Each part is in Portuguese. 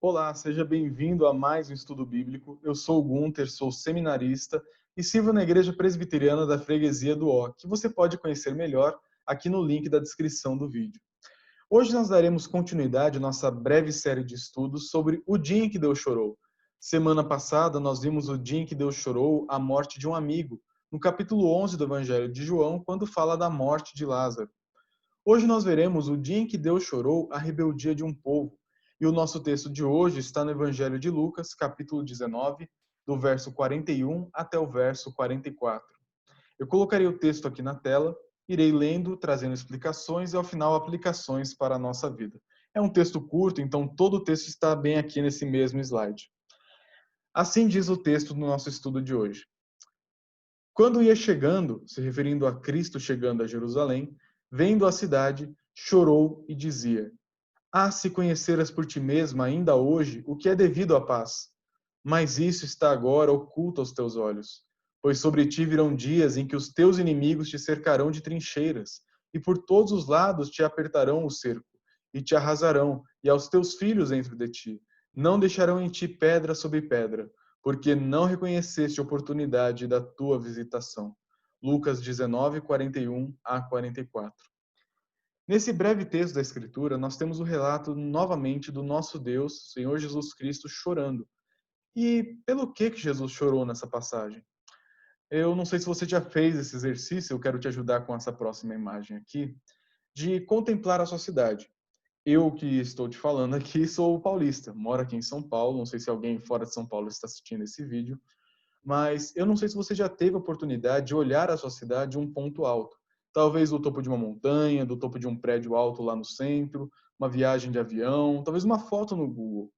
Olá, seja bem-vindo a mais um estudo bíblico. Eu sou o Gunter, sou seminarista e sirvo na Igreja Presbiteriana da Freguesia do Ó, que você pode conhecer melhor aqui no link da descrição do vídeo. Hoje nós daremos continuidade à nossa breve série de estudos sobre o dia em que Deus chorou. Semana passada nós vimos o dia em que Deus chorou a morte de um amigo, no capítulo 11 do Evangelho de João, quando fala da morte de Lázaro. Hoje nós veremos o dia em que Deus chorou a rebeldia de um povo. E o nosso texto de hoje está no Evangelho de Lucas, capítulo 19, do verso 41 até o verso 44. Eu colocarei o texto aqui na tela, irei lendo, trazendo explicações e ao final aplicações para a nossa vida. É um texto curto, então todo o texto está bem aqui nesse mesmo slide. Assim diz o texto do nosso estudo de hoje. Quando ia chegando, se referindo a Cristo chegando a Jerusalém, vendo a cidade, chorou e dizia: Ah, se conheceras por ti mesma ainda hoje o que é devido à paz. Mas isso está agora oculto aos teus olhos. Pois sobre ti virão dias em que os teus inimigos te cercarão de trincheiras, e por todos os lados te apertarão o cerco, e te arrasarão, e aos teus filhos dentro de ti. Não deixarão em ti pedra sobre pedra, porque não reconheceste a oportunidade da tua visitação. Lucas 19, 41 a 44. Nesse breve texto da Escritura, nós temos o relato novamente do nosso Deus, Senhor Jesus Cristo, chorando. E pelo que Jesus chorou nessa passagem? Eu não sei se você já fez esse exercício, eu quero te ajudar com essa próxima imagem aqui, de contemplar a sua cidade. Eu que estou te falando aqui sou paulista, moro aqui em São Paulo, não sei se alguém fora de São Paulo está assistindo esse vídeo, mas eu não sei se você já teve a oportunidade de olhar a sua cidade de um ponto alto. Talvez do topo de uma montanha, do topo de um prédio alto lá no centro, uma viagem de avião, talvez uma foto no Google.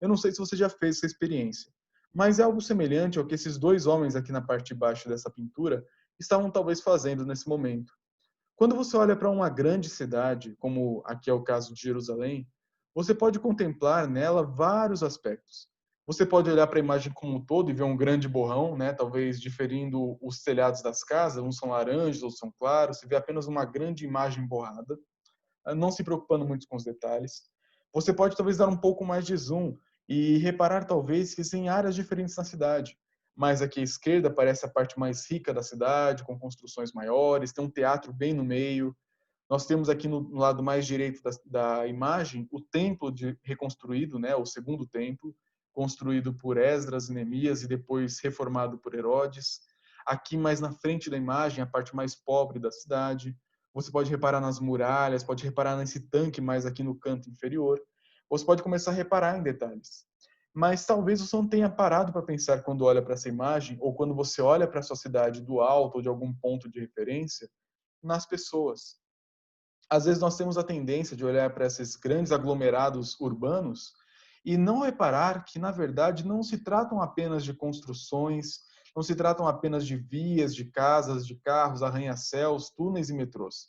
Eu não sei se você já fez essa experiência, mas é algo semelhante ao que esses dois homens aqui na parte de baixo dessa pintura estavam talvez fazendo nesse momento. Quando você olha para uma grande cidade, como aqui é o caso de Jerusalém, você pode contemplar nela vários aspectos. Você pode olhar para a imagem como um todo e ver um grande borrão, né? Talvez diferindo os telhados das casas, uns são laranjas, outros são claros, você vê apenas uma grande imagem borrada, não se preocupando muito com os detalhes. Você pode talvez dar um pouco mais de zoom e reparar talvez que tem áreas diferentes na cidade. Mas aqui à esquerda parece a parte mais rica da cidade, com construções maiores, tem um teatro bem no meio. Nós temos aqui no lado mais direito da imagem o templo reconstruído, né, o segundo templo, construído por Esdras e Neemias e depois reformado por Herodes. Aqui mais na frente da imagem, a parte mais pobre da cidade. Você pode reparar nas muralhas, pode reparar nesse tanque mais aqui no canto inferior. Você pode começar a reparar em detalhes. Mas talvez você não tenha parado para pensar quando olha para essa imagem, ou quando você olha para a sua cidade do alto ou de algum ponto de referência, nas pessoas. Às vezes nós temos a tendência de olhar para esses grandes aglomerados urbanos e não reparar que, na verdade, não se tratam apenas de construções, não se tratam apenas de vias, de casas, de carros, arranha-céus, túneis e metrôs.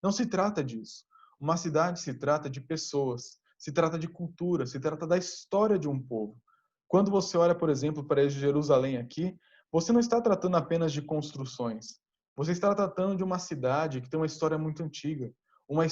Não se trata disso. Uma cidade se trata de pessoas, se trata de cultura, se trata da história de um povo. Quando você olha, por exemplo, para Jerusalém aqui, você não está tratando apenas de construções. Você está tratando de uma cidade que tem uma história muito antiga, a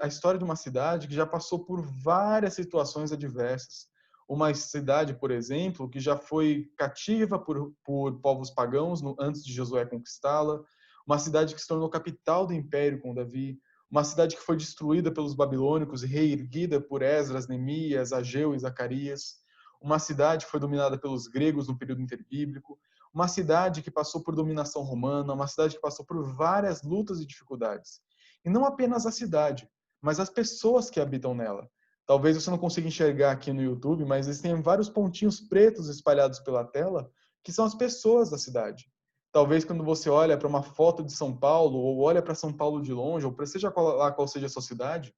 história de uma cidade que já passou por várias situações adversas. Uma cidade, por exemplo, que já foi cativa por povos pagãos antes de Josué conquistá-la, uma cidade que se tornou capital do império com Davi, uma cidade que foi destruída pelos babilônicos e reerguida por Esdras, Neemias, Ageu e Zacarias, uma cidade que foi dominada pelos gregos no período interbíblico, uma cidade que passou por dominação romana, uma cidade que passou por várias lutas e dificuldades. E não apenas a cidade, mas as pessoas que habitam nela. Talvez você não consiga enxergar aqui no YouTube, mas existem vários pontinhos pretos espalhados pela tela, que são as pessoas da cidade. Talvez quando você olha para uma foto de São Paulo, ou olha para São Paulo de longe, ou para seja lá qual seja a sua cidade,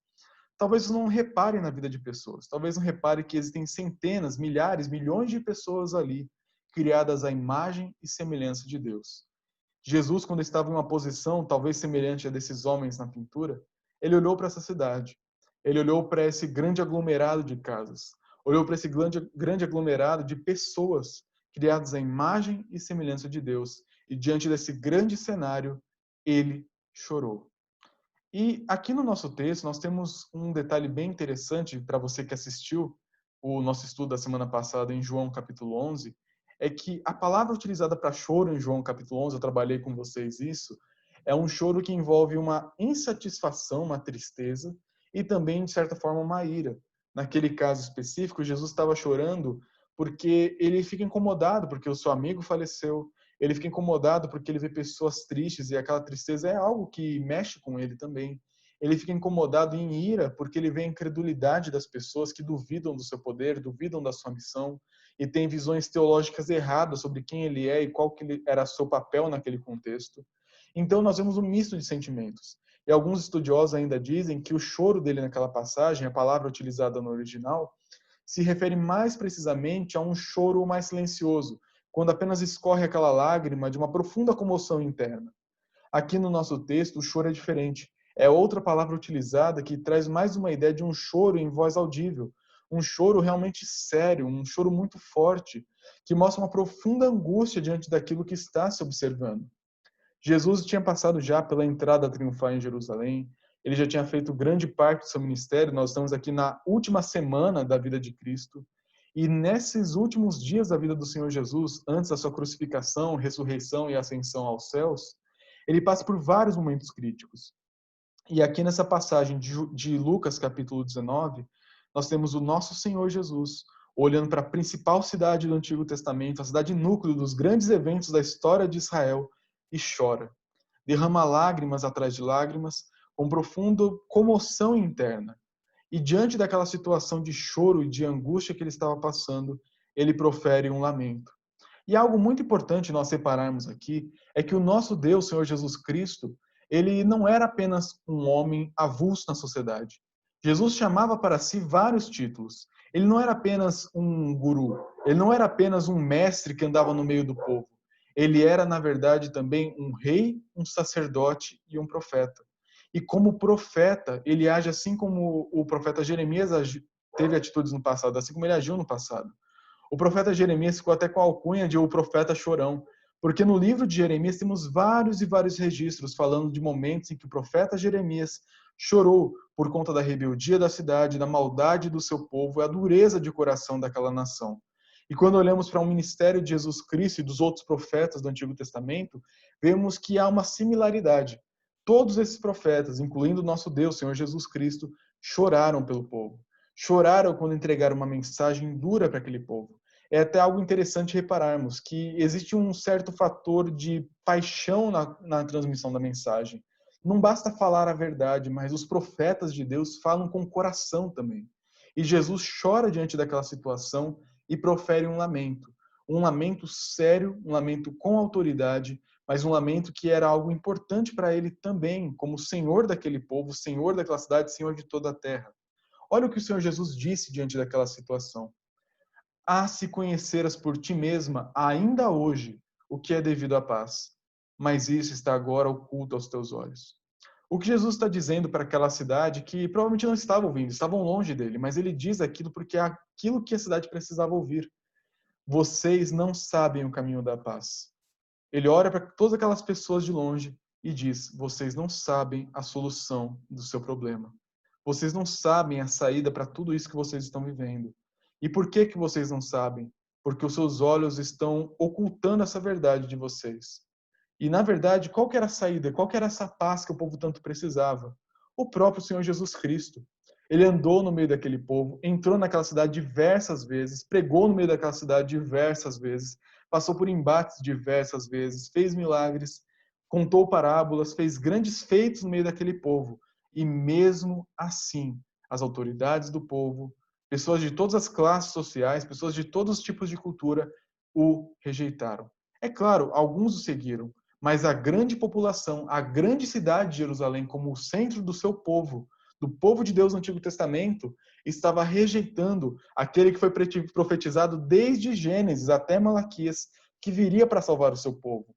talvez você não repare na vida de pessoas. Talvez não repare que existem centenas, milhares, milhões de pessoas ali, criadas à imagem e semelhança de Deus. Jesus, quando estava em uma posição talvez semelhante a desses homens na pintura, ele olhou para essa cidade. Ele olhou para esse grande aglomerado de casas. Olhou para esse grande aglomerado de pessoas criadas à imagem e semelhança de Deus. E diante desse grande cenário, ele chorou. E aqui no nosso texto, nós temos um detalhe bem interessante para você que assistiu. o nosso estudo da semana passada em João capítulo 11, é que a palavra utilizada para choro em João capítulo 11, eu trabalhei com vocês isso, é um choro que envolve uma insatisfação, uma tristeza e também, de certa forma, uma ira. Naquele caso específico, Jesus estava chorando porque ele fica incomodado porque o seu amigo faleceu, ele fica incomodado porque ele vê pessoas tristes e aquela tristeza é algo que mexe com ele também. Ele fica incomodado em ira porque ele vê a incredulidade das pessoas que duvidam do seu poder, duvidam da sua missão e têm visões teológicas erradas sobre quem ele é e qual que era seu papel naquele contexto. Então nós vemos um misto de sentimentos. E alguns estudiosos ainda dizem que o choro dele naquela passagem, a palavra utilizada no original, se refere mais precisamente a um choro mais silencioso, quando apenas escorre aquela lágrima de uma profunda comoção interna. Aqui no nosso texto, o choro é diferente. É outra palavra utilizada que traz mais uma ideia de um choro em voz audível, um choro realmente sério, um choro muito forte, que mostra uma profunda angústia diante daquilo que está se observando. Jesus tinha passado já pela entrada triunfal em Jerusalém, ele já tinha feito grande parte do seu ministério, nós estamos aqui na última semana da vida de Cristo, e nesses últimos dias da vida do Senhor Jesus, antes da sua crucificação, ressurreição e ascensão aos céus, ele passa por vários momentos críticos. E aqui nessa passagem de Lucas, capítulo 19, nós temos o nosso Senhor Jesus olhando para a principal cidade do Antigo Testamento, a cidade núcleo dos grandes eventos da história de Israel, e chora. Derrama lágrimas atrás de lágrimas, com profunda comoção interna. E diante daquela situação de choro e de angústia que ele estava passando, ele profere um lamento. E algo muito importante nós separarmos aqui é que o nosso Deus, Senhor Jesus Cristo, ele não era apenas um homem avulso na sociedade. Jesus chamava para si vários títulos. Ele não era apenas um guru, ele não era apenas um mestre que andava no meio do povo. Ele era, na verdade, também um rei, um sacerdote e um profeta. E como profeta, ele age assim como o profeta Jeremias teve atitudes no passado, assim como ele agiu no passado. O profeta Jeremias ficou até com a alcunha de o profeta chorão, porque no livro de Jeremias temos vários e vários registros falando de momentos em que o profeta Jeremias chorou por conta da rebeldia da cidade, da maldade do seu povo e a dureza de coração daquela nação. E quando olhamos para o ministério de Jesus Cristo e dos outros profetas do Antigo Testamento, vemos que há uma similaridade. Todos esses profetas, incluindo o nosso Deus, Senhor Jesus Cristo, choraram pelo povo. Choraram quando entregaram uma mensagem dura para aquele povo. É até algo interessante repararmos que existe um certo fator de paixão na transmissão da mensagem. Não basta falar a verdade, mas os profetas de Deus falam com o coração também. E Jesus chora diante daquela situação e profere um lamento sério, um lamento com autoridade, mas um lamento que era algo importante para ele também, como Senhor daquele povo, Senhor daquela cidade, Senhor de toda a terra. Olha o que o Senhor Jesus disse diante daquela situação. Se conheceras por ti mesma, ainda hoje, o que é devido à paz, mas isso está agora oculto aos teus olhos. O que Jesus está dizendo para aquela cidade que provavelmente não estava ouvindo, estavam longe dele, mas ele diz aquilo porque é aquilo que a cidade precisava ouvir. Vocês não sabem o caminho da paz. Ele olha para todas aquelas pessoas de longe e diz: vocês não sabem a solução do seu problema. Vocês não sabem a saída para tudo isso que vocês estão vivendo. E por que que vocês não sabem? Porque os seus olhos estão ocultando essa verdade de vocês. E na verdade, qual que era a saída? Qual que era essa paz que o povo tanto precisava? O próprio Senhor Jesus Cristo. Ele andou no meio daquele povo, entrou naquela cidade diversas vezes, pregou no meio daquela cidade diversas vezes, passou por embates diversas vezes, fez milagres, contou parábolas, fez grandes feitos no meio daquele povo. E mesmo assim, as autoridades do povo, pessoas de todas as classes sociais, pessoas de todos os tipos de cultura, o rejeitaram. É claro, alguns o seguiram, mas a grande população, a grande cidade de Jerusalém, como o centro do seu povo, do povo de Deus no Antigo Testamento, estava rejeitando aquele que foi profetizado desde Gênesis até Malaquias, que viria para salvar o seu povo.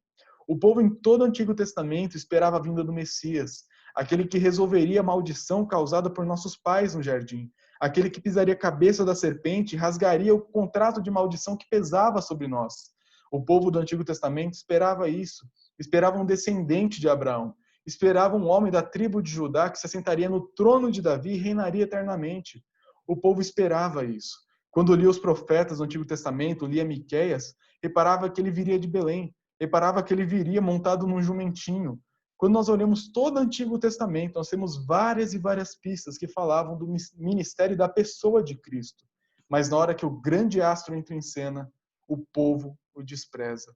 O povo em todo o Antigo Testamento esperava a vinda do Messias, aquele que resolveria a maldição causada por nossos pais no jardim, aquele que pisaria a cabeça da serpente e rasgaria o contrato de maldição que pesava sobre nós. O povo do Antigo Testamento esperava isso, esperava um descendente de Abraão, esperava um homem da tribo de Judá que se assentaria no trono de Davi e reinaria eternamente. O povo esperava isso. Quando lia os profetas do Antigo Testamento, lia Miqueias, reparava que ele viria de Belém, reparava que ele viria montado num jumentinho. Quando nós olhamos todo o Antigo Testamento, nós temos várias e várias pistas que falavam do ministério da pessoa de Cristo. Mas na hora que o grande astro entra em cena, o povo o despreza.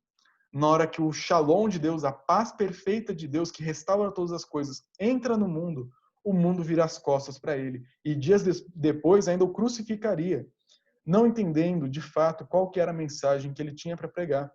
Na hora que o shalom de Deus, a paz perfeita de Deus, que restaura todas as coisas, entra no mundo, o mundo vira as costas para ele. E dias depois ainda o crucificaria, não entendendo de fato qual que era a mensagem que ele tinha para pregar.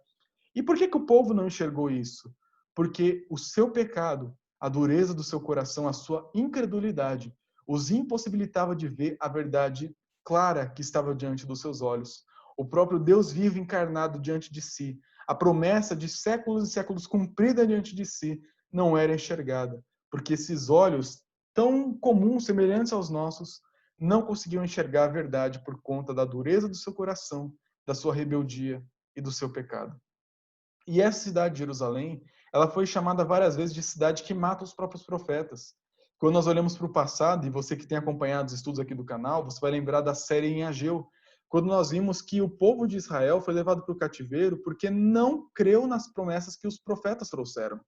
E por que o povo não enxergou isso? Porque o seu pecado, a dureza do seu coração, a sua incredulidade, os impossibilitava de ver a verdade clara que estava diante dos seus olhos. O próprio Deus vivo encarnado diante de si, a promessa de séculos e séculos cumprida diante de si, não era enxergada, porque esses olhos tão comuns, semelhantes aos nossos, não conseguiam enxergar a verdade por conta da dureza do seu coração, da sua rebeldia e do seu pecado. E essa cidade de Jerusalém, ela foi chamada várias vezes de cidade que mata os próprios profetas. Quando nós olhamos para o passado, e você que tem acompanhado os estudos aqui do canal, você vai lembrar da série em Ageu, quando nós vimos que o povo de Israel foi levado para o cativeiro porque não creu nas promessas que os profetas trouxeram.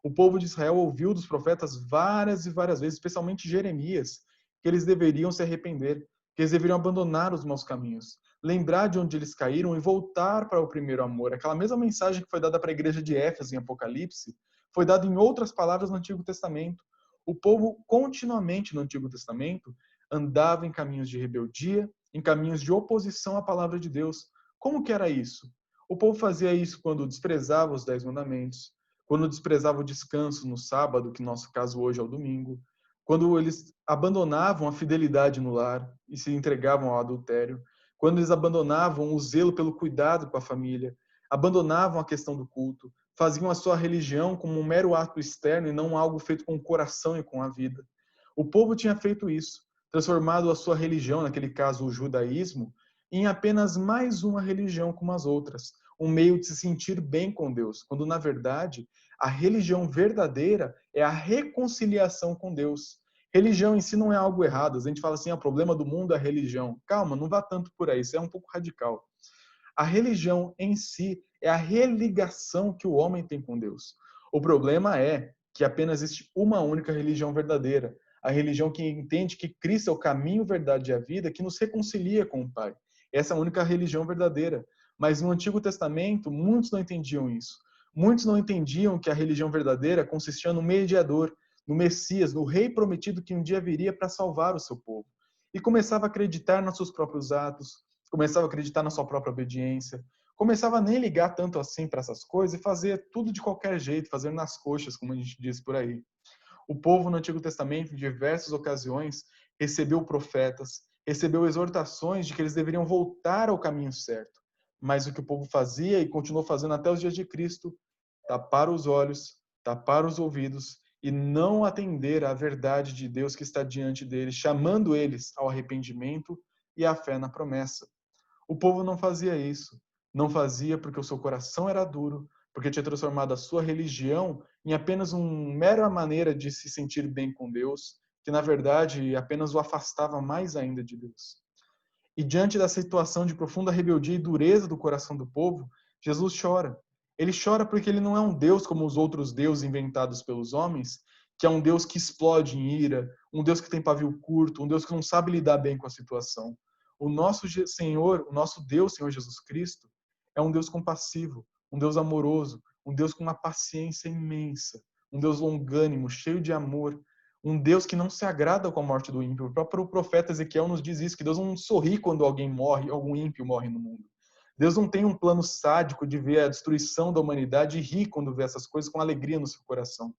O povo de Israel ouviu dos profetas várias e várias vezes, especialmente Jeremias, que eles deveriam se arrepender, que eles deveriam abandonar os maus caminhos, lembrar de onde eles caíram e voltar para o primeiro amor. Aquela mesma mensagem que foi dada para a igreja de Éfeso em Apocalipse, foi dada em outras palavras no Antigo Testamento. O povo continuamente no Antigo Testamento andava em caminhos de rebeldia, em caminhos de oposição à palavra de Deus. Como que era isso? O povo fazia isso quando desprezava os 10 mandamentos, quando desprezava o descanso no sábado, que no nosso caso hoje é o domingo, quando eles abandonavam a fidelidade no lar e se entregavam ao adultério, quando eles abandonavam o zelo pelo cuidado com a família, abandonavam a questão do culto, faziam a sua religião como um mero ato externo e não algo feito com o coração e com a vida. O povo tinha feito isso, transformado a sua religião, naquele caso o judaísmo, em apenas mais uma religião como as outras, um meio de se sentir bem com Deus, quando na verdade a religião verdadeira é a reconciliação com Deus. Religião em si não é algo errado. A gente fala assim, o problema do mundo é a religião. Calma, não vá tanto por aí, isso é um pouco radical. A religião em si é a religação que o homem tem com Deus. O problema é que apenas existe uma única religião verdadeira, a religião que entende que Cristo é o caminho, verdade e a vida, que nos reconcilia com o Pai. Essa é a única religião verdadeira. Mas no Antigo Testamento, muitos não entendiam isso. Muitos não entendiam que a religião verdadeira consistia no mediador, no Messias, no rei prometido que um dia viria para salvar o seu povo. E começava a acreditar nos seus próprios atos, começava a acreditar na sua própria obediência, começava a nem ligar tanto assim para essas coisas e fazer tudo de qualquer jeito, fazer nas coxas, como a gente diz por aí. O povo no Antigo Testamento, em diversas ocasiões, recebeu profetas, recebeu exortações de que eles deveriam voltar ao caminho certo. Mas o que o povo fazia e continuou fazendo até os dias de Cristo, tapar os olhos, tapar os ouvidos e não atender à verdade de Deus que está diante deles, chamando eles ao arrependimento e à fé na promessa. O povo não fazia isso. Não fazia porque o seu coração era duro, porque tinha transformado a sua religião em apenas uma mera maneira de se sentir bem com Deus, que na verdade apenas o afastava mais ainda de Deus. E diante da situação de profunda rebeldia e dureza do coração do povo, Jesus chora. Ele chora porque ele não é um Deus como os outros deuses inventados pelos homens, que é um Deus que explode em ira, um Deus que tem pavio curto, um Deus que não sabe lidar bem com a situação. O nosso Senhor, o nosso Deus, Senhor Jesus Cristo, é um Deus compassivo, um Deus amoroso, um Deus com uma paciência imensa, um Deus longânimo, cheio de amor, um Deus que não se agrada com a morte do ímpio. O próprio profeta Ezequiel nos diz isso, que Deus não sorri quando alguém morre, algum ímpio morre no mundo. Deus não tem um plano sádico de ver a destruição da humanidade e rir quando vê essas coisas com alegria no seu coração.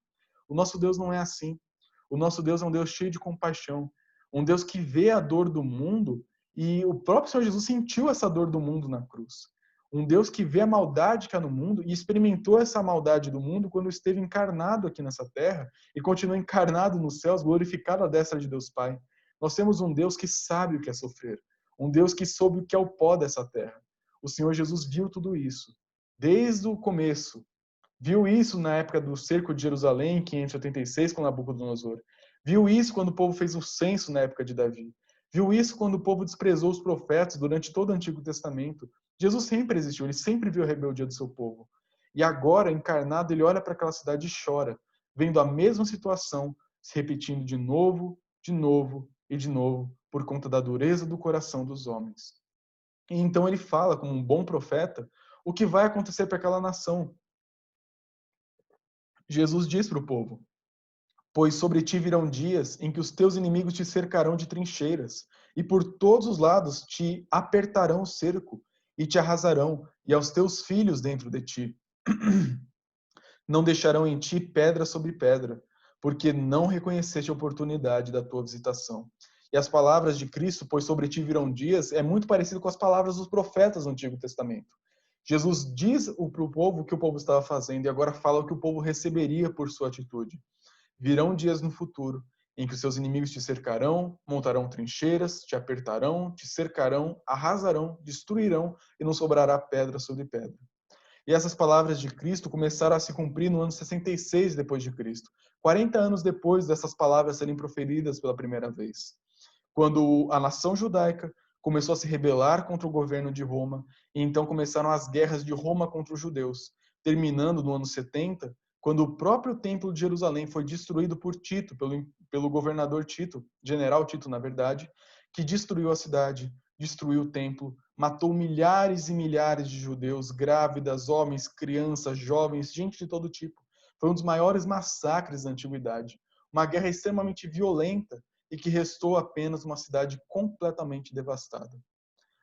O nosso Deus não é assim. O nosso Deus é um Deus cheio de compaixão, um Deus que vê a dor do mundo e o próprio Senhor Jesus sentiu essa dor do mundo na cruz. Um Deus que vê a maldade que há no mundo e experimentou essa maldade do mundo quando esteve encarnado aqui nessa terra e continua encarnado nos céus, glorificado à destra de Deus Pai. Nós temos um Deus que sabe o que é sofrer, um Deus que soube o que é o pó dessa terra. O Senhor Jesus viu tudo isso desde o começo. Viu isso na época do cerco de Jerusalém, em 586, com Nabucodonosor. Viu isso quando o povo fez o censo na época de Davi. Viu isso quando o povo desprezou os profetas durante todo o Antigo Testamento. Jesus sempre existiu, ele sempre viu a rebeldia do seu povo. E agora, encarnado, ele olha para aquela cidade e chora, vendo a mesma situação se repetindo de novo e de novo, por conta da dureza do coração dos homens. E então ele fala, como um bom profeta, o que vai acontecer para aquela nação. Jesus diz para o povo: pois sobre ti virão dias em que os teus inimigos te cercarão de trincheiras, e por todos os lados te apertarão o cerco, e te arrasarão, e aos teus filhos dentro de ti. Não deixarão em ti pedra sobre pedra, porque não reconheceste a oportunidade da tua visitação. E as palavras de Cristo, pois sobre ti virão dias, é muito parecido com as palavras dos profetas do Antigo Testamento. Jesus diz para o povo o que o povo estava fazendo e agora fala o que o povo receberia por sua atitude. Virão dias no futuro em que os seus inimigos te cercarão, montarão trincheiras, te apertarão, te cercarão, arrasarão, destruirão e não sobrará pedra sobre pedra. E essas palavras de Cristo começaram a se cumprir no ano 66 depois de Cristo, 40 anos depois dessas palavras serem proferidas pela primeira vez. Quando a nação judaica começou a se rebelar contra o governo de Roma, e então começaram as guerras de Roma contra os judeus, terminando no ano 70, quando o próprio templo de Jerusalém foi destruído por Tito, pelo governador Tito, general Tito, na verdade, que destruiu a cidade, destruiu o templo, matou milhares e milhares de judeus, grávidas, homens, crianças, jovens, gente de todo tipo. Foi um dos maiores massacres da antiguidade. Uma guerra extremamente violenta e que restou apenas uma cidade completamente devastada.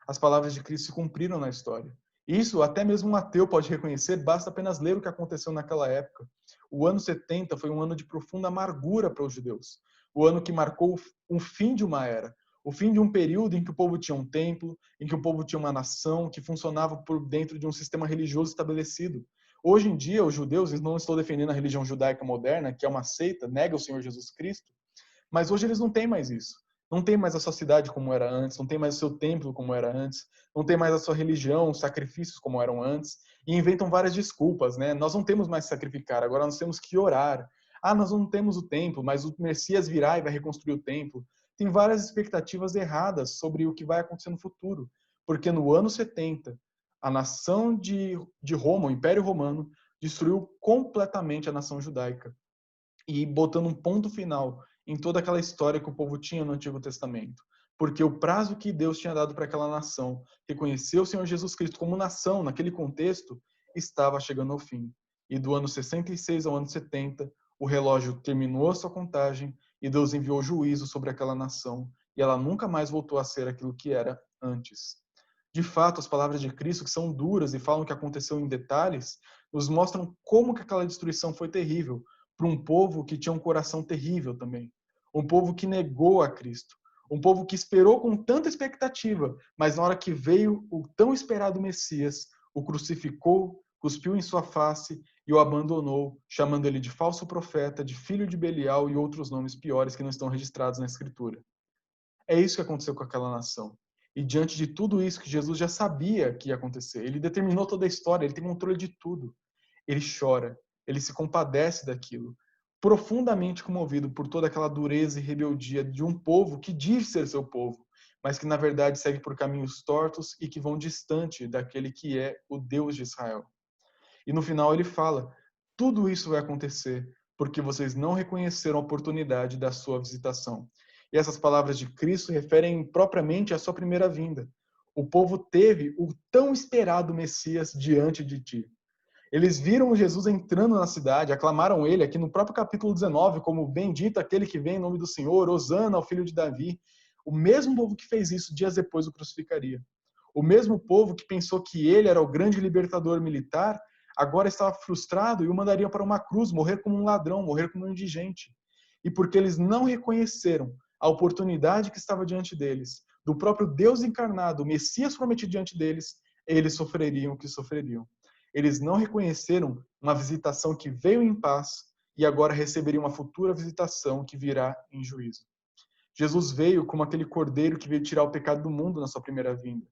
As palavras de Cristo se cumpriram na história. Isso até mesmo um ateu pode reconhecer, basta apenas ler o que aconteceu naquela época. O ano 70 foi um ano de profunda amargura para os judeus. O ano que marcou o fim de uma era, o fim de um período em que o povo tinha um templo, em que o povo tinha uma nação que funcionava por dentro de um sistema religioso estabelecido. Hoje em dia, os judeus, não estou defendendo a religião judaica moderna, que é uma seita, nega o Senhor Jesus Cristo, mas hoje eles não têm mais isso. Não tem mais a sua cidade como era antes, não tem mais o seu templo como era antes, não tem mais a sua religião, os sacrifícios como eram antes, e inventam várias desculpas, né? Nós não temos mais que sacrificar, agora nós temos que orar. Ah, nós não temos o templo, mas o Messias virá e vai reconstruir o templo. Tem várias expectativas erradas sobre o que vai acontecer no futuro, porque no ano 70, a nação de Roma, o Império Romano, destruiu completamente a nação judaica e botando um ponto final em toda aquela história que o povo tinha no Antigo Testamento. Porque o prazo que Deus tinha dado para aquela nação, reconhecer o Senhor Jesus Cristo como nação, naquele contexto, estava chegando ao fim. E do ano 66 ao ano 70, o relógio terminou a sua contagem e Deus enviou juízo sobre aquela nação. E ela nunca mais voltou a ser aquilo que era antes. De fato, as palavras de Cristo, que são duras e falam o que aconteceu em detalhes, nos mostram como que aquela destruição foi terrível, para um povo que tinha um coração terrível também. Um povo que negou a Cristo. Um povo que esperou com tanta expectativa, mas na hora que veio o tão esperado Messias, o crucificou, cuspiu em sua face e o abandonou, chamando ele de falso profeta, de filho de Belial e outros nomes piores que não estão registrados na Escritura. É isso que aconteceu com aquela nação. E diante de tudo isso que Jesus já sabia que ia acontecer, ele determinou toda a história, ele tem controle de tudo. Ele chora, ele se compadece daquilo, profundamente comovido por toda aquela dureza e rebeldia de um povo que diz ser seu povo, mas que na verdade segue por caminhos tortos e que vão distante daquele que é o Deus de Israel. E no final ele fala: tudo isso vai acontecer porque vocês não reconheceram a oportunidade da sua visitação. E essas palavras de Cristo referem propriamente à sua primeira vinda. O povo teve o tão esperado Messias diante de ti. Eles viram Jesus entrando na cidade, aclamaram ele aqui no próprio capítulo 19 como bendito aquele que vem em nome do Senhor, hosana ao filho de Davi. O mesmo povo que fez isso dias depois o crucificaria. O mesmo povo que pensou que ele era o grande libertador militar, agora estava frustrado e o mandaria para uma cruz, morrer como um ladrão, morrer como um indigente. E porque eles não reconheceram a oportunidade que estava diante deles, do próprio Deus encarnado, o Messias prometido diante deles, eles sofreriam o que sofreriam. Eles não reconheceram uma visitação que veio em paz e agora receberiam uma futura visitação que virá em juízo. Jesus veio como aquele cordeiro que veio tirar o pecado do mundo na sua primeira vinda.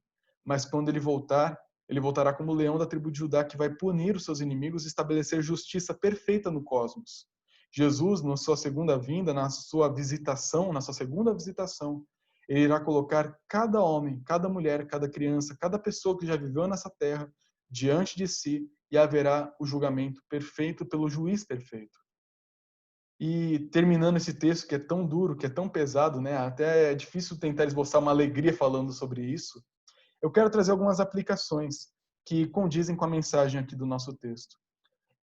Mas quando ele voltar, ele voltará como o leão da tribo de Judá que vai punir os seus inimigos e estabelecer justiça perfeita no cosmos. Jesus, na sua segunda vinda, na sua visitação, na sua segunda visitação, Ele irá colocar cada homem, cada mulher, cada criança, cada pessoa que já viveu nessa terra diante de si e haverá o julgamento perfeito pelo juiz perfeito. E terminando esse texto que é tão duro, que é tão pesado, né? Até é difícil tentar esboçar uma alegria falando sobre isso. Eu quero trazer algumas aplicações que condizem com a mensagem aqui do nosso texto.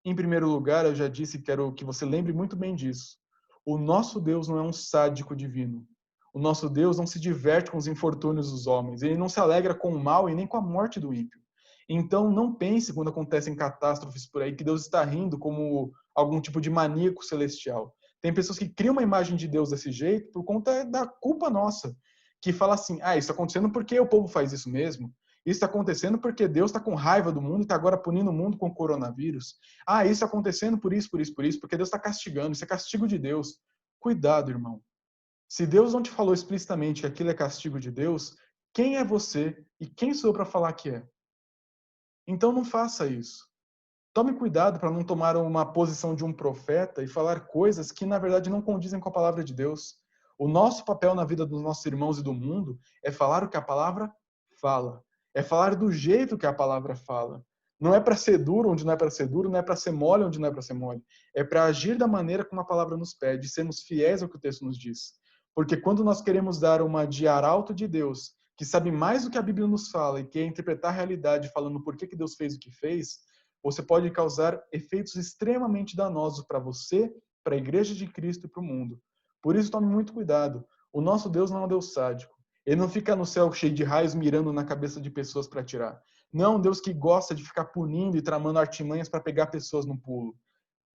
Em primeiro lugar, eu já disse e quero que você lembre muito bem disso. O nosso Deus não é um sádico divino. O nosso Deus não se diverte com os infortúnios dos homens. Ele não se alegra com o mal e nem com a morte do ímpio. Então, não pense, quando acontecem catástrofes por aí, que Deus está rindo como algum tipo de maníaco celestial. Tem pessoas que criam uma imagem de Deus desse jeito por conta da culpa nossa. Que fala assim, isso está acontecendo porque o povo faz isso mesmo. Isso está acontecendo porque Deus está com raiva do mundo e está agora punindo o mundo com o coronavírus. Isso está acontecendo por isso, porque Deus está castigando. Isso é castigo de Deus. Cuidado, irmão. Se Deus não te falou explicitamente que aquilo é castigo de Deus, quem é você e quem sou eu para falar que é? Então não faça isso. Tome cuidado para não tomar uma posição de um profeta e falar coisas que, na verdade, não condizem com a palavra de Deus. O nosso papel na vida dos nossos irmãos e do mundo é falar o que a palavra fala. É falar do jeito que a palavra fala. Não é para ser duro onde não é para ser duro, não é para ser mole onde não é para ser mole. É para agir da maneira como a palavra nos pede, sermos fiéis ao que o texto nos diz. Porque quando nós queremos dar uma de arauto de Deus, que sabe mais do que a Bíblia nos fala e quer interpretar a realidade falando por que Deus fez o que fez, você pode causar efeitos extremamente danosos para você, para a Igreja de Cristo e para o mundo. Por isso, tome muito cuidado. O nosso Deus não é um Deus sádico. Ele não fica no céu cheio de raios mirando na cabeça de pessoas para atirar. Não é um Deus que gosta de ficar punindo e tramando artimanhas para pegar pessoas no pulo.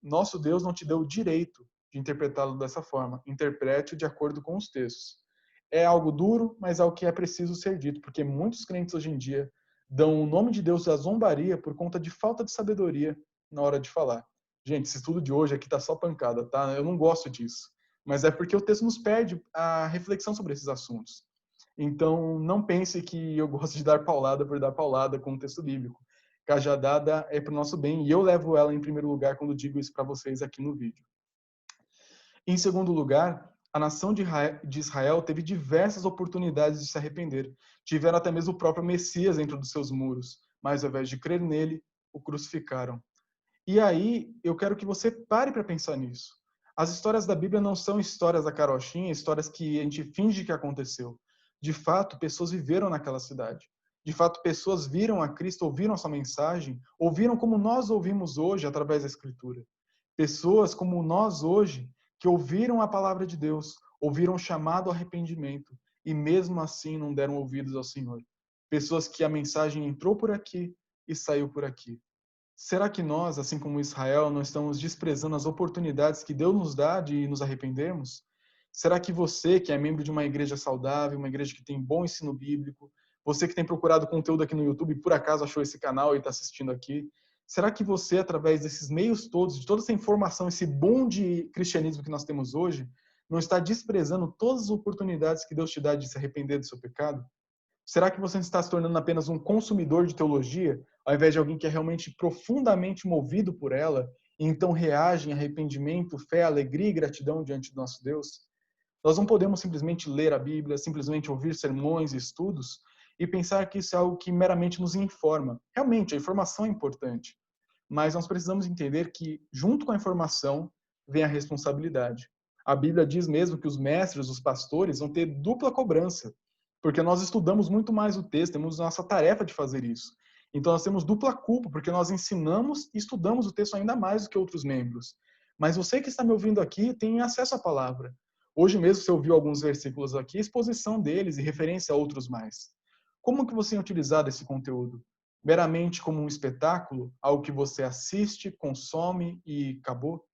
Nosso Deus não te deu o direito de interpretá-lo dessa forma. Interprete-o de acordo com os textos. É algo duro, mas é o que é preciso ser dito, porque muitos crentes hoje em dia dão o nome de Deus à zombaria por conta de falta de sabedoria na hora de falar. Gente, esse estudo de hoje aqui tá só pancada, tá? Eu não gosto disso. Mas é porque o texto nos pede a reflexão sobre esses assuntos. Então, não pense que eu gosto de dar paulada por dar paulada com o texto bíblico. Cajadada é para o nosso bem e eu levo ela em primeiro lugar quando digo isso para vocês aqui no vídeo. Em segundo lugar, a nação de Israel teve diversas oportunidades de se arrepender. Tiveram até mesmo o próprio Messias dentro dos seus muros, mas ao invés de crer nele, o crucificaram. E aí, eu quero que você pare para pensar nisso. As histórias da Bíblia não são histórias da carochinha, histórias que a gente finge que aconteceu. De fato, pessoas viveram naquela cidade. De fato, pessoas viram a Cristo, ouviram a sua mensagem, ouviram como nós ouvimos hoje através da Escritura. Pessoas como nós hoje, que ouviram a palavra de Deus, ouviram o chamado ao arrependimento e mesmo assim não deram ouvidos ao Senhor. Pessoas que a mensagem entrou por aqui e saiu por aqui. Será que nós, assim como Israel, não estamos desprezando as oportunidades que Deus nos dá de nos arrependermos? Será que você, que é membro de uma igreja saudável, uma igreja que tem bom ensino bíblico, você que tem procurado conteúdo aqui no YouTube e por acaso achou esse canal e está assistindo aqui, será que você, através desses meios todos, de toda essa informação, esse boom de cristianismo que nós temos hoje, não está desprezando todas as oportunidades que Deus te dá de se arrepender do seu pecado? Será que você está se tornando apenas um consumidor de teologia, ao invés de alguém que é realmente profundamente movido por ela, e então reage em arrependimento, fé, alegria e gratidão diante do nosso Deus? Nós não podemos simplesmente ler a Bíblia, simplesmente ouvir sermões e estudos e pensar que isso é algo que meramente nos informa. Realmente, a informação é importante, mas nós precisamos entender que, junto com a informação, vem a responsabilidade. A Bíblia diz mesmo que os mestres, os pastores, vão ter dupla cobrança, porque nós estudamos muito mais o texto, temos nossa tarefa de fazer isso. Então nós temos dupla culpa, porque nós ensinamos e estudamos o texto ainda mais do que outros membros. Mas você que está me ouvindo aqui tem acesso à palavra. Hoje mesmo você ouviu alguns versículos aqui, exposição deles e referência a outros mais. Como que você tem utilizado esse conteúdo? Meramente como um espetáculo, algo que você assiste, consome e acabou?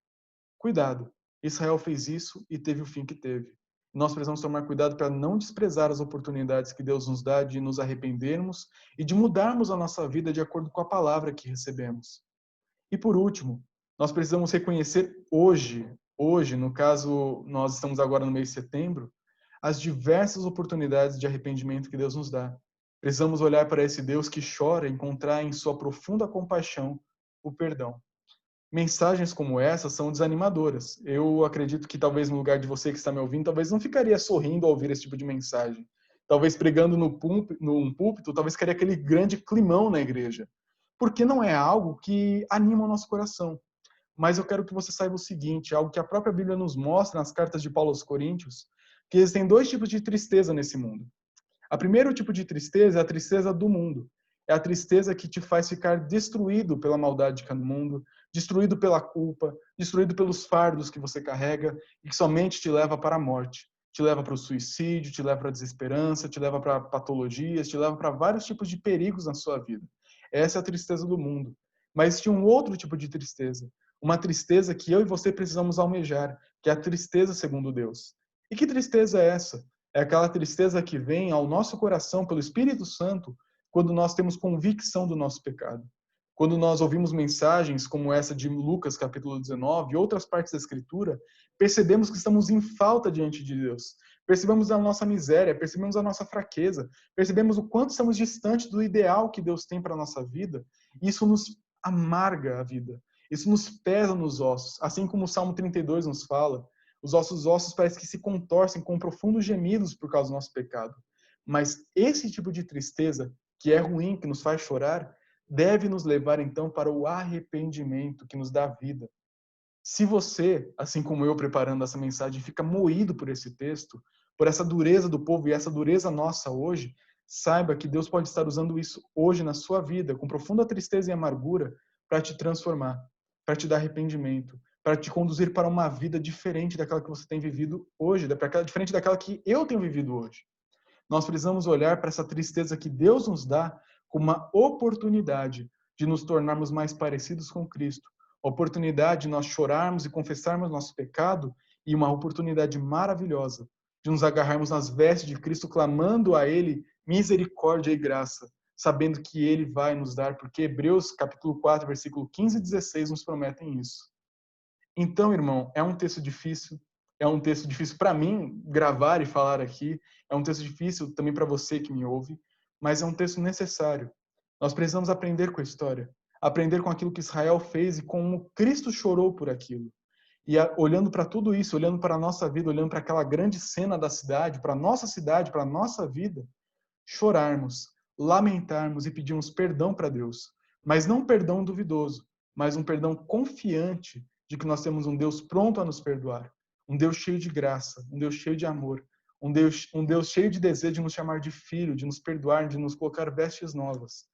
Cuidado. Israel fez isso e teve o fim que teve. Nós precisamos tomar cuidado para não desprezar as oportunidades que Deus nos dá de nos arrependermos e de mudarmos a nossa vida de acordo com a palavra que recebemos. E por último, nós precisamos reconhecer hoje, no caso, nós estamos agora no mês de setembro, as diversas oportunidades de arrependimento que Deus nos dá. Precisamos olhar para esse Deus que chora e encontrar em sua profunda compaixão o perdão. Mensagens como essa são desanimadoras. Eu acredito que talvez no lugar de você que está me ouvindo, talvez não ficaria sorrindo ao ouvir esse tipo de mensagem. Talvez pregando num púlpito, talvez ficaria aquele grande climão na igreja. Porque não é algo que anima o nosso coração. Mas eu quero que você saiba o seguinte, algo que a própria Bíblia nos mostra nas cartas de Paulo aos Coríntios, que existem dois tipos de tristeza nesse mundo. O primeiro tipo de tristeza é a tristeza do mundo. É a tristeza que te faz ficar destruído pela maldade que há no mundo, destruído pela culpa, destruído pelos fardos que você carrega e que somente te leva para a morte. Te leva para o suicídio, te leva para a desesperança, te leva para patologias, te leva para vários tipos de perigos na sua vida. Essa é a tristeza do mundo. Mas tinha um outro tipo de tristeza. Uma tristeza que eu e você precisamos almejar, que é a tristeza segundo Deus. E que tristeza é essa? É aquela tristeza que vem ao nosso coração pelo Espírito Santo quando nós temos convicção do nosso pecado. Quando nós ouvimos mensagens como essa de Lucas, capítulo 19, e outras partes da Escritura, percebemos que estamos em falta diante de Deus. Percebemos a nossa miséria, percebemos a nossa fraqueza, percebemos o quanto estamos distantes do ideal que Deus tem para a nossa vida. E isso nos amarga a vida. Isso nos pesa nos ossos. Assim como o Salmo 32 nos fala, os nossos ossos parecem que se contorcem com profundos gemidos por causa do nosso pecado. Mas esse tipo de tristeza, que é ruim, que nos faz chorar, deve nos levar então para o arrependimento que nos dá vida. Se você, assim como eu preparando essa mensagem, fica moído por esse texto, por essa dureza do povo e essa dureza nossa hoje, saiba que Deus pode estar usando isso hoje na sua vida, com profunda tristeza e amargura, para te transformar, para te dar arrependimento, para te conduzir para uma vida diferente daquela que você tem vivido hoje, diferente daquela que eu tenho vivido hoje. Nós precisamos olhar para essa tristeza que Deus nos dá como uma oportunidade de nos tornarmos mais parecidos com Cristo, oportunidade de nós chorarmos e confessarmos nosso pecado e uma oportunidade maravilhosa de nos agarrarmos nas vestes de Cristo, clamando a Ele misericórdia e graça, sabendo que Ele vai nos dar, porque Hebreus capítulo 4, versículo 15 e 16 nos prometem isso. Então, irmão, é um texto difícil para mim gravar e falar aqui, é um texto difícil também para você que me ouve, mas é um texto necessário. Nós precisamos aprender com a história, aprender com aquilo que Israel fez e como Cristo chorou por aquilo. E olhando para tudo isso, olhando para a nossa vida, olhando para aquela grande cena da cidade, para a nossa vida, chorarmos, lamentarmos e pedirmos perdão para Deus. Mas não um perdão duvidoso, mas um perdão confiante de que nós temos um Deus pronto a nos perdoar. Um Deus cheio de graça, um Deus cheio de amor, um Deus cheio de desejo de nos chamar de filho, de nos perdoar, de nos colocar vestes novas.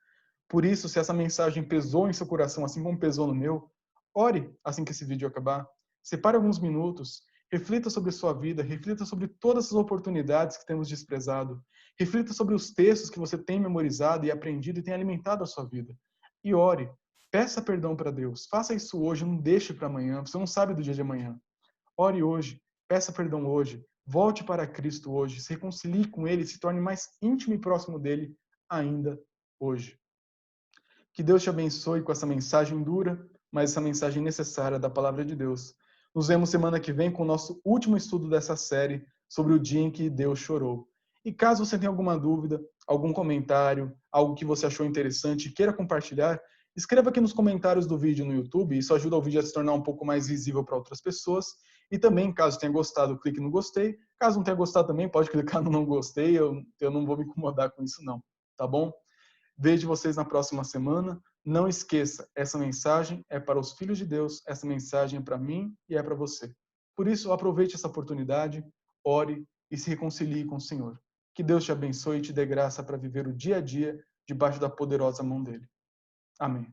Por isso, se essa mensagem pesou em seu coração, assim como pesou no meu, ore assim que esse vídeo acabar. Separe alguns minutos, reflita sobre a sua vida, reflita sobre todas as oportunidades que temos desprezado, reflita sobre os textos que você tem memorizado e aprendido e tem alimentado a sua vida. E ore, peça perdão para Deus. Faça isso hoje, não deixe para amanhã, você não sabe do dia de amanhã. Ore hoje, peça perdão hoje, volte para Cristo hoje, se reconcilie com Ele, se torne mais íntimo e próximo dEle ainda hoje. Que Deus te abençoe com essa mensagem dura, mas essa mensagem necessária da Palavra de Deus. Nos vemos semana que vem com o nosso último estudo dessa série sobre o dia em que Deus chorou. E caso você tenha alguma dúvida, algum comentário, algo que você achou interessante e queira compartilhar, escreva aqui nos comentários do vídeo no YouTube, isso ajuda o vídeo a se tornar um pouco mais visível para outras pessoas. E também, caso tenha gostado, clique no gostei. Caso não tenha gostado também, pode clicar no não gostei, eu não vou me incomodar com isso não, tá bom? Vejo vocês na próxima semana. Não esqueça, essa mensagem é para os filhos de Deus, essa mensagem é para mim e é para você. Por isso, aproveite essa oportunidade, ore e se reconcilie com o Senhor. Que Deus te abençoe e te dê graça para viver o dia a dia debaixo da poderosa mão dele. Amém.